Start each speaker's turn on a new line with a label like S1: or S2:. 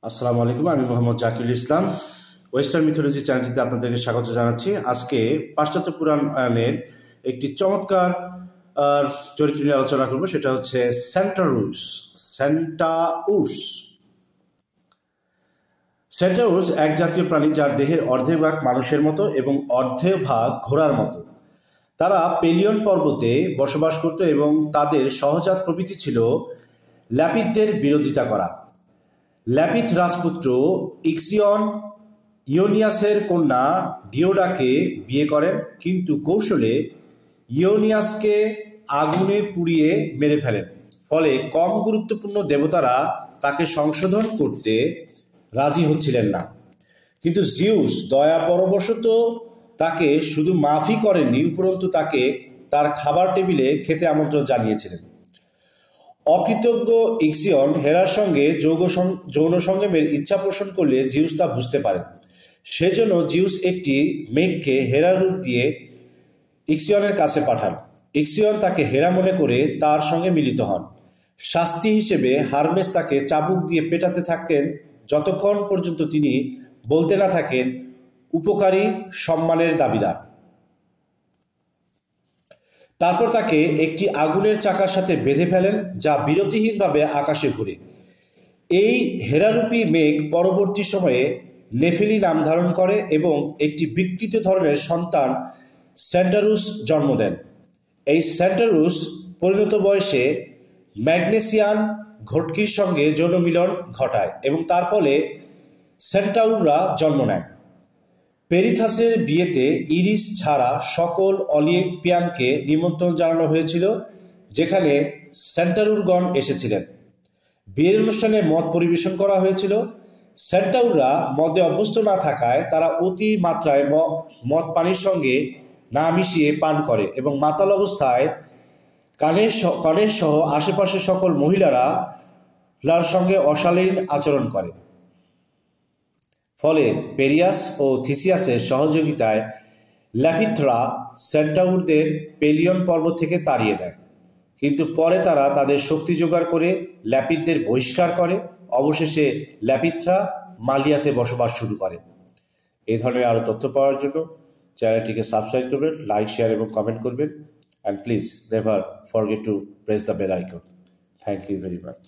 S1: আসসালামু আলাইকুম, আমি মোহাম্মদ জাকিরুল ইসলাম। ওয়েস্টার্ন মিথোলজি চ্যানেলটিতে আপনাদেরকে স্বাগত জানাচ্ছি। আজকে পাশ্চাত্য পুরাণের একটি চমৎকার চরিত্র নিয়ে আলোচনা করব, সেটা হচ্ছে সেন্টাউরস। সেন্টাউরস এক জাতীয় প্রাণী যার দেহের অর্ধেক ভাগ মানুষের মতো এবং অর্ধেক ভাগ ঘোড়ার মতো। তারা পেলিয়ন পর্বতে বসবাস করত এবং তাদের সহজাত প্রবৃত্তি ছিল ল্যাপিডদের বিরোধিতা করা। ল্যাপিড রাজপুত্র ইক্সিয়ন ইওনিয়াসের কন্যা ডিওডাকে বিয়ে করেন, কিন্তু কৌশলে ইওনিয়াসকে আগুনে পুড়িয়ে মেরে ফেলেন। ফলে কম গুরুত্বপূর্ণ দেবতারা তাকে সংশোধন করতে রাজি হচ্ছিলেন না। কিন্তু জিউস দয়া পরবশত তাকে শুধু মাফই করেননি, উপরন্তু তাকে তার খাবার টেবিলে খেতে আমন্ত্রণ জানিয়েছিলেন। অকৃতজ্ঞ ইক্সিয়ন হেরার সঙ্গে যৌন সঙ্গমের ইচ্ছা পোষণ করলে জিউস তা বুঝতে পারেন। সেজন্য জিউস একটি মেঘকে হেরার রূপ দিয়ে ইক্সিয়নের কাছে পাঠান। ইক্সিয়ন তাকে হেরা মনে করে তার সঙ্গে মিলিত হন। শাস্তি হিসেবে হারমেস তাকে চাবুক দিয়ে পেটাতে থাকেন যতক্ষণ পর্যন্ত তিনি বলতে না থাকেন, উপকারী সম্মানের দাবিদার। তারপর তাকে একটি আগুনের চাকার সাথে বেঁধে ফেলেন, যা বিরতিহীনভাবে আকাশে ঘুরে। এই হেরারূপী মেঘ পরবর্তী সময়ে নেফিলি নাম ধারণ করে এবং একটি বিকৃত ধরনের সন্তান সেন্টাউরস জন্ম দেন। এই সেন্টাউরস পরিণত বয়সে ম্যাগনেসিয়ান ঘটকির সঙ্গে যৌন মিলন ঘটায় এবং তার ফলে সেন্টাউররা জন্ম নেয়। পেরিথাসের বিয়েতে ইরিস ছাড়া সকল অলিম্পিয়ানকে নিমন্ত্রণ জানানো হয়েছিল, যেখানে সেন্টাউরগণ এসেছিলেন। বিয়ের অনুষ্ঠানে মদ পরিবেশন করা হয়েছিল। সেন্টাউররা মদে অভ্যস্ত না থাকায় তারা অতি মাত্রায় মদ পানির সঙ্গে না মিশিয়ে পান করে এবং মাতাল অবস্থায় কনের সহ আশেপাশের সকল মহিলার সঙ্গে অশালীন আচরণ করে। ফলে পেরিয়াস ও থিসিয়াসের সহযোগিতায় ল্যাপিডরা সেন্টাউরদের পেলিয়ন পর্বত থেকে তাড়িয়ে দেয়, কিন্তু পরে তারা তাদের শক্তি জোগাড় করে ল্যাপিডদের বহিষ্কার করে। অবশেষে ল্যাপিডরা মালিয়াতে বসবাস শুরু করে। এই ধরনের আরও তথ্য পাওয়ার জন্য চ্যানেলটিকে সাবস্ক্রাইব করবেন, লাইক, শেয়ার এবং কমেন্ট করবেন, and please never forget to press the bell icon. Thank you very much.